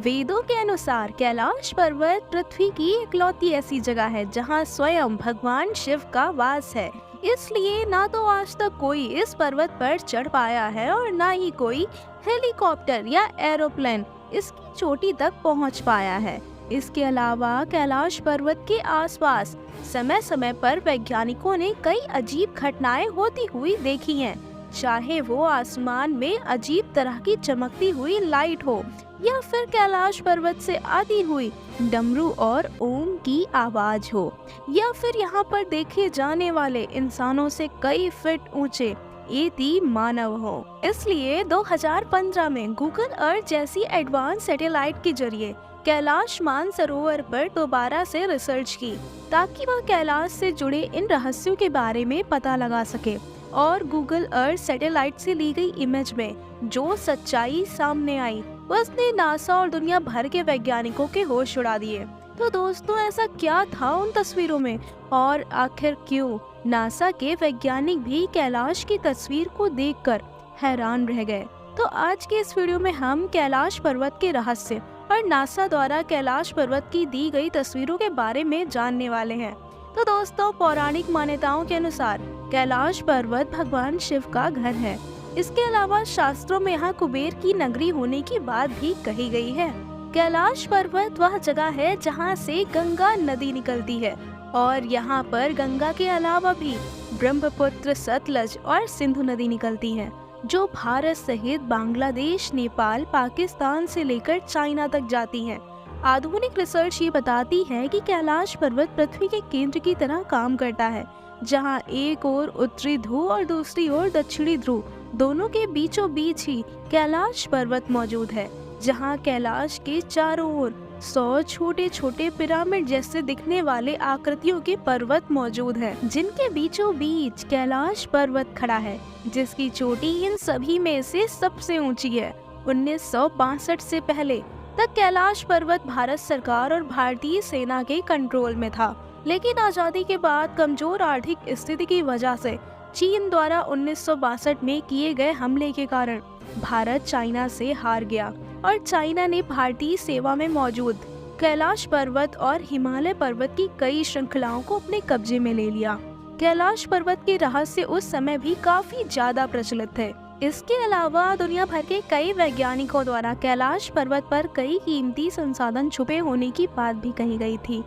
वेदों के अनुसार कैलाश पर्वत पृथ्वी की इकलौती ऐसी जगह है जहां स्वयं भगवान शिव का वास है। इसलिए ना तो आज तक कोई इस पर्वत पर चढ़ पाया है और ना ही कोई हेलीकॉप्टर या एरोप्लेन इसकी चोटी तक पहुंच पाया है। इसके अलावा कैलाश पर्वत के आसपास समय समय पर वैज्ञानिकों ने कई अजीब घटनाएं होती हुई देखी हैं, चाहे वो आसमान में अजीब तरह की चमकती हुई लाइट हो या फिर कैलाश पर्वत से आती हुई डमरू और ओम की आवाज हो, या फिर यहाँ पर देखे जाने वाले इंसानों से कई फीट ऊंचे एती मानव हो। इसलिए 2015 में गूगल अर्थ जैसी एडवांस सैटेलाइट के जरिए कैलाश मानसरोवर पर दोबारा से रिसर्च की ताकि वह कैलाश से जुड़े इन रहस्यों के बारे में पता लगा सके। और गूगल अर्थ सैटेलाइट से ली गई इमेज में जो सच्चाई सामने आई उसने नासा और दुनिया भर के वैज्ञानिकों के होश उड़ा दिए। तो दोस्तों, ऐसा क्या था उन तस्वीरों में और आखिर क्यों नासा के वैज्ञानिक भी कैलाश की तस्वीर को देखकर हैरान रह गए? तो आज के इस वीडियो में हम कैलाश पर्वत के रहस्य और नासा द्वारा कैलाश पर्वत की दी गई तस्वीरों के बारे में जानने वाले हैं। तो दोस्तों, पौराणिक मान्यताओं के अनुसार कैलाश पर्वत भगवान शिव का घर है। इसके अलावा शास्त्रों में यहाँ कुबेर की नगरी होने की बात भी कही गई है। कैलाश पर्वत वह जगह है जहाँ से गंगा नदी निकलती है और यहाँ पर गंगा के अलावा भी ब्रह्मपुत्र, सतलज और सिंधु नदी निकलती है जो भारत सहित बांग्लादेश, नेपाल, पाकिस्तान से लेकर चाइना तक जाती हैं। आधुनिक रिसर्च ये बताती है कि कैलाश पर्वत पृथ्वी के केंद्र की तरह काम करता है, जहां एक ओर उत्तरी ध्रुव और दूसरी ओर दक्षिणी ध्रुव दोनों के बीचों बीच ही कैलाश पर्वत मौजूद है, जहां कैलाश के चारों ओर 100 छोटे छोटे पिरामिड जैसे दिखने वाले आकृतियों के पर्वत मौजूद हैं, जिनके बीचों बीच कैलाश पर्वत खड़ा है, जिसकी चोटी इन सभी में से सबसे ऊंची है। 1962 से पहले तक कैलाश पर्वत भारत सरकार और भारतीय सेना के कंट्रोल में था, लेकिन आजादी के बाद कमजोर आर्थिक स्थिति की वजह से चीन द्वारा 1962 में किए गए हमले के कारण भारत चाइना से हार गया और चाइना ने भारतीय सेवा में मौजूद कैलाश पर्वत और हिमालय पर्वत की कई श्रृंखलाओं को अपने कब्जे में ले लिया। कैलाश पर्वत के रहस्य उस समय भी काफी ज्यादा प्रचलित थे। इसके अलावा दुनिया भर के कई वैज्ञानिकों द्वारा कैलाश पर्वत पर कई कीमती संसाधन छुपे होने की बात भी कही गई थी।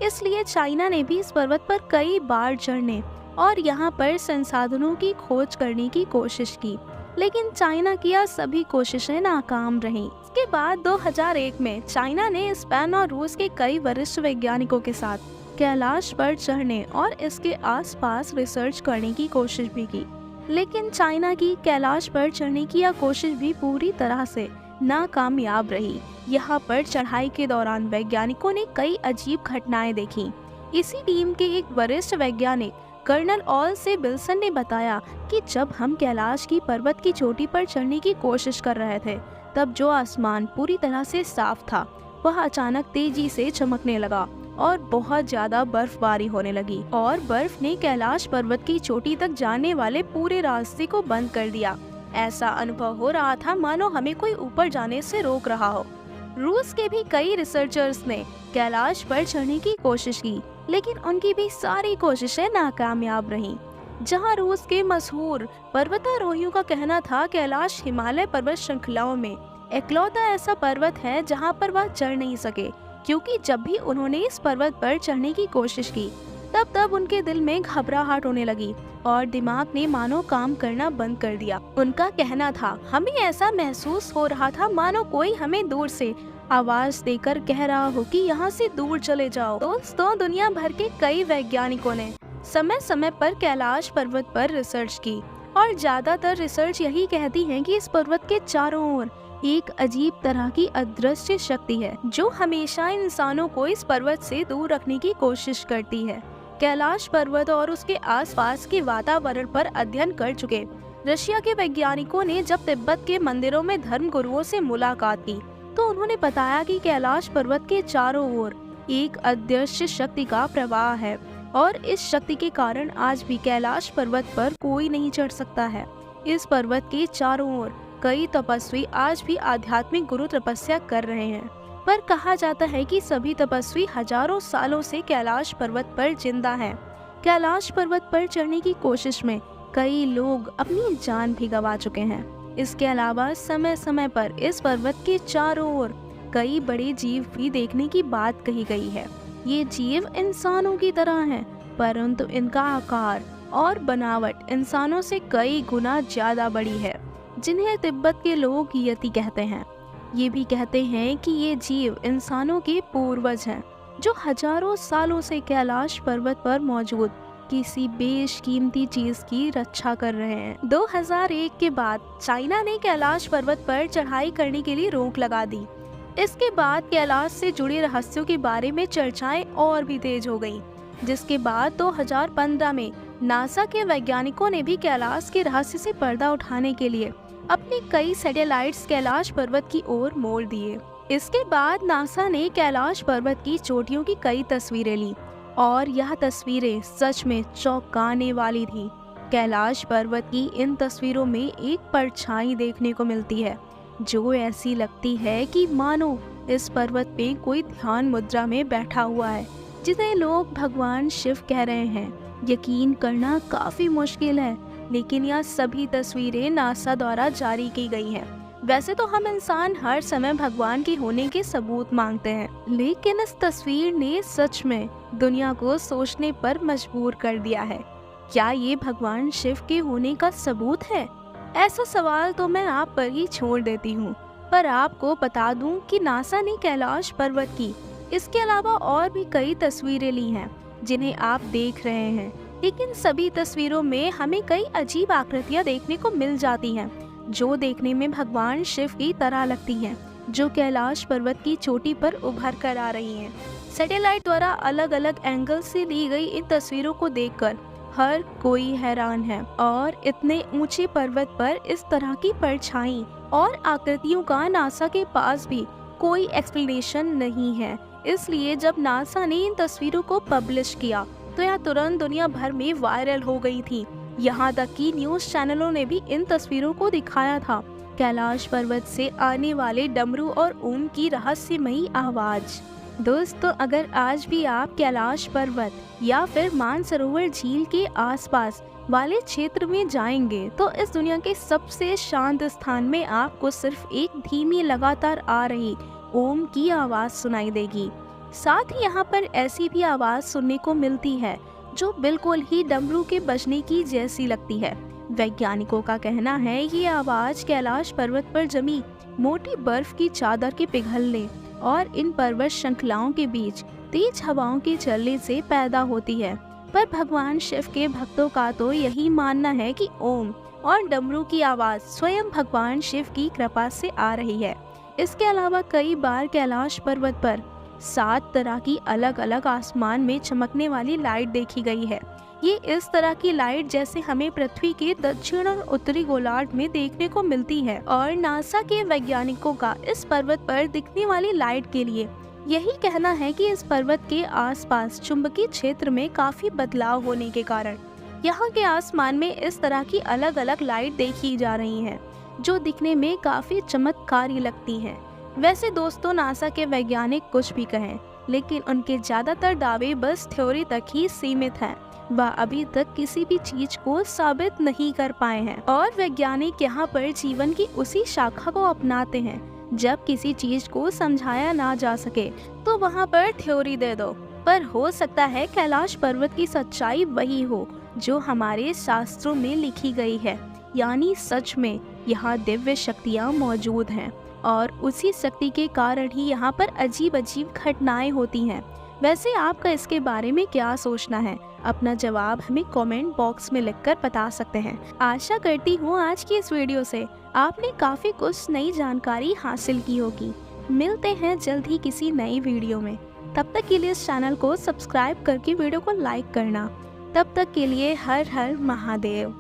इसलिए चाइना ने भी इस पर्वत पर कई बार चढ़ने और यहाँ पर संसाधनों की खोज करने की कोशिश की, लेकिन चाइना की यह सभी कोशिशें नाकाम रहीं। इसके बाद 2001 में चाइना ने स्पेन और रूस के कई वरिष्ठ वैज्ञानिकों के साथ कैलाश पर चढ़ने और इसके आसपास रिसर्च करने की कोशिश भी की, लेकिन चाइना की कैलाश पर चढ़ने की यह कोशिश भी पूरी तरह से नाकामयाब रही। यहाँ पर चढ़ाई के दौरान वैज्ञानिकों ने कई अजीब घटनाएं देखी। इसी टीम के एक वरिष्ठ वैज्ञानिक कर्नल ऑल से विल्सन ने बताया कि जब हम कैलाश की पर्वत की चोटी पर चढ़ने की कोशिश कर रहे थे, तब जो आसमान पूरी तरह से साफ था वह अचानक तेजी से चमकने लगा और बहुत ज्यादा बर्फबारी होने लगी और बर्फ ने कैलाश पर्वत की चोटी तक जाने वाले पूरे रास्ते को बंद कर दिया। ऐसा अनुभव हो रहा था मानो हमें कोई ऊपर जाने से रोक रहा हो। रूस के भी कई रिसर्चर्स ने कैलाश पर चढ़ने की कोशिश की, लेकिन उनकी भी सारी कोशिशें नाकामयाब रहीं। जहां रूस के मशहूर पर्वतारोहियों का कहना था कैलाश हिमालय पर्वत श्रृंखलाओं में इकलौता ऐसा पर्वत है जहां पर वह चढ़ नहीं सके, क्योंकि जब भी उन्होंने इस पर्वत पर चढ़ने की कोशिश की तब उनके दिल में घबराहट होने लगी और दिमाग ने मानो काम करना बंद कर दिया। उनका कहना था, हमें ऐसा महसूस हो रहा था मानो कोई हमें दूर से आवाज देकर कह रहा हो कि यहाँ से दूर चले जाओ। दोस्तों, दुनिया भर के कई वैज्ञानिकों ने समय समय पर कैलाश पर्वत पर रिसर्च की और ज्यादातर रिसर्च यही कहती है कि इस पर्वत के चारों ओर एक अजीब तरह की अदृश्य शक्ति है जो हमेशा इंसानों को इस पर्वत से दूर रखने की कोशिश करती है। कैलाश पर्वत और उसके आसपास के वातावरण पर अध्ययन कर चुके रशिया के वैज्ञानिकों ने जब तिब्बत के मंदिरों में धर्म गुरुओं से मुलाकात की तो उन्होंने बताया कि कैलाश पर्वत के चारों ओर एक अदृश्य शक्ति का प्रवाह है और इस शक्ति के कारण आज भी कैलाश पर्वत पर कोई नहीं चढ़ सकता है। इस पर्वत के चारों ओर कई तपस्वी आज भी आध्यात्मिक गुरु तपस्या कर रहे हैं, पर कहा जाता है कि सभी तपस्वी हजारों सालों से कैलाश पर्वत पर जिंदा हैं। कैलाश पर्वत पर चढ़ने की कोशिश में कई लोग अपनी जान भी गंवा चुके हैं। इसके अलावा समय समय पर इस पर्वत के चारों ओर कई बड़े जीव भी देखने की बात कही गई है। ये जीव इंसानों की तरह हैं, परंतु इनका आकार और बनावट इंसानों से कई गुना ज्यादा बड़ी है, जिन्हें तिब्बत के लोग यति कहते हैं। ये भी कहते हैं कि ये जीव इंसानों के पूर्वज हैं, जो हजारों सालों से कैलाश पर्वत पर मौजूद किसी बेशकीमती चीज की रक्षा कर रहे हैं। 2001 के बाद चाइना ने कैलाश पर्वत पर चढ़ाई करने के लिए रोक लगा दी। इसके बाद कैलाश से जुड़े रहस्यों के बारे में चर्चाएं और भी तेज हो गईं, जिसके बाद 2015 में नासा के वैज्ञानिकों ने भी कैलाश के रहस्य से पर्दा उठाने के लिए अपने कई सैटेलाइट्स कैलाश पर्वत की ओर मोड़ दिए। इसके बाद नासा ने कैलाश पर्वत की चोटियों की कई तस्वीरें ली और यह तस्वीरें सच में चौंकाने वाली थी। कैलाश पर्वत की इन तस्वीरों में एक परछाई देखने को मिलती है, जो ऐसी लगती है कि मानो इस पर्वत पे कोई ध्यान मुद्रा में बैठा हुआ है, जिसे लोग भगवान शिव कह रहे हैं। यकीन करना काफी मुश्किल है, लेकिन यह सभी तस्वीरें नासा द्वारा जारी की गई हैं। वैसे तो हम इंसान हर समय भगवान के होने के सबूत मांगते हैं, लेकिन इस तस्वीर ने सच में दुनिया को सोचने पर मजबूर कर दिया है। क्या ये भगवान शिव के होने का सबूत है? ऐसा सवाल तो मैं आप पर ही छोड़ देती हूँ, पर आपको बता दूं कि नासा ने कैलाश पर्वत की इसके अलावा और भी कई तस्वीरें ली हैं, जिन्हें आप देख रहे हैं। लेकिन सभी तस्वीरों में हमें कई अजीब आकृतियां देखने को मिल जाती हैं, जो देखने में भगवान शिव की तरह लगती हैं, जो कैलाश पर्वत की चोटी पर उभर कर आ रही हैं। सैटेलाइट द्वारा अलग अलग एंगल से ली गई इन तस्वीरों को देखकर हर कोई हैरान है, और इतने ऊंचे पर्वत पर इस तरह की परछाई और आकृतियों का नासा के पास भी कोई एक्सप्लेनेशन नहीं है। इसलिए जब नासा ने इन तस्वीरों को पब्लिश किया तो यह तुरंत दुनिया भर में वायरल हो गई थी। यहाँ तक कि न्यूज चैनलों ने भी इन तस्वीरों को दिखाया था। कैलाश पर्वत से आने वाले डमरू और ओम की रहस्यमयी आवाज। दोस्तों, अगर आज भी आप कैलाश पर्वत या फिर मानसरोवर झील के आसपास वाले क्षेत्र में जाएंगे, तो इस दुनिया के सबसे शांत स्थान में आपको सिर्फ एक धीमी लगातार आ रही ओम की आवाज सुनाई देगी। साथ ही यहाँ पर ऐसी भी आवाज सुनने को मिलती है जो बिल्कुल ही डमरू के बजने की जैसी लगती है। वैज्ञानिकों का कहना है ये आवाज कैलाश पर्वत पर जमी मोटी बर्फ की चादर के पिघलने और इन पर्वत श्रृंखलाओं के बीच तेज हवाओं के चलने से पैदा होती है। पर भगवान शिव के भक्तों का तो यही मानना है कि ओम और डमरू की आवाज स्वयं भगवान शिव की कृपा से आ रही है। इसके अलावा कई बार कैलाश पर्वत पर 7 तरह की अलग अलग आसमान में चमकने वाली लाइट देखी गई है। ये इस तरह की लाइट जैसे हमें पृथ्वी के दक्षिण और उत्तरी गोलार्ध में देखने को मिलती है, और नासा के वैज्ञानिकों का इस पर्वत पर दिखने वाली लाइट के लिए यही कहना है कि इस पर्वत के आसपास चुंबकीय क्षेत्र में काफी बदलाव होने के कारण यहाँ के आसमान में इस तरह की अलग अलग लाइट देखी जा रही हैं, जो दिखने में काफी चमत्कारी लगती हैं। वैसे दोस्तों, नासा के वैज्ञानिक कुछ भी कहें, लेकिन उनके ज्यादातर दावे बस थ्योरी तक ही सीमित हैं। वह अभी तक किसी भी चीज को साबित नहीं कर पाए हैं, और वैज्ञानिक यहाँ पर जीवन की उसी शाखा को अपनाते हैं। जब किसी चीज को समझाया ना जा सके तो वहाँ पर थ्योरी दे दो। पर हो सकता है कैलाश पर्वत की सच्चाई वही हो जो हमारे शास्त्रों में लिखी गई है, यानी सच में यहाँ दिव्य शक्तियाँ मौजूद हैं, और उसी शक्ति के कारण ही यहाँ पर अजीब अजीब घटनाएं होती हैं। वैसे आपका इसके बारे में क्या सोचना है? अपना जवाब हमें कमेंट बॉक्स में लिखकर बता सकते हैं। आशा करती हूँ आज की इस वीडियो से आपने काफी कुछ नई जानकारी हासिल की होगी। मिलते हैं जल्द ही किसी नई वीडियो में। तब तक के लिए इस चैनल को सब्सक्राइब करके वीडियो को लाइक करना। तब तक के लिए हर हर महादेव।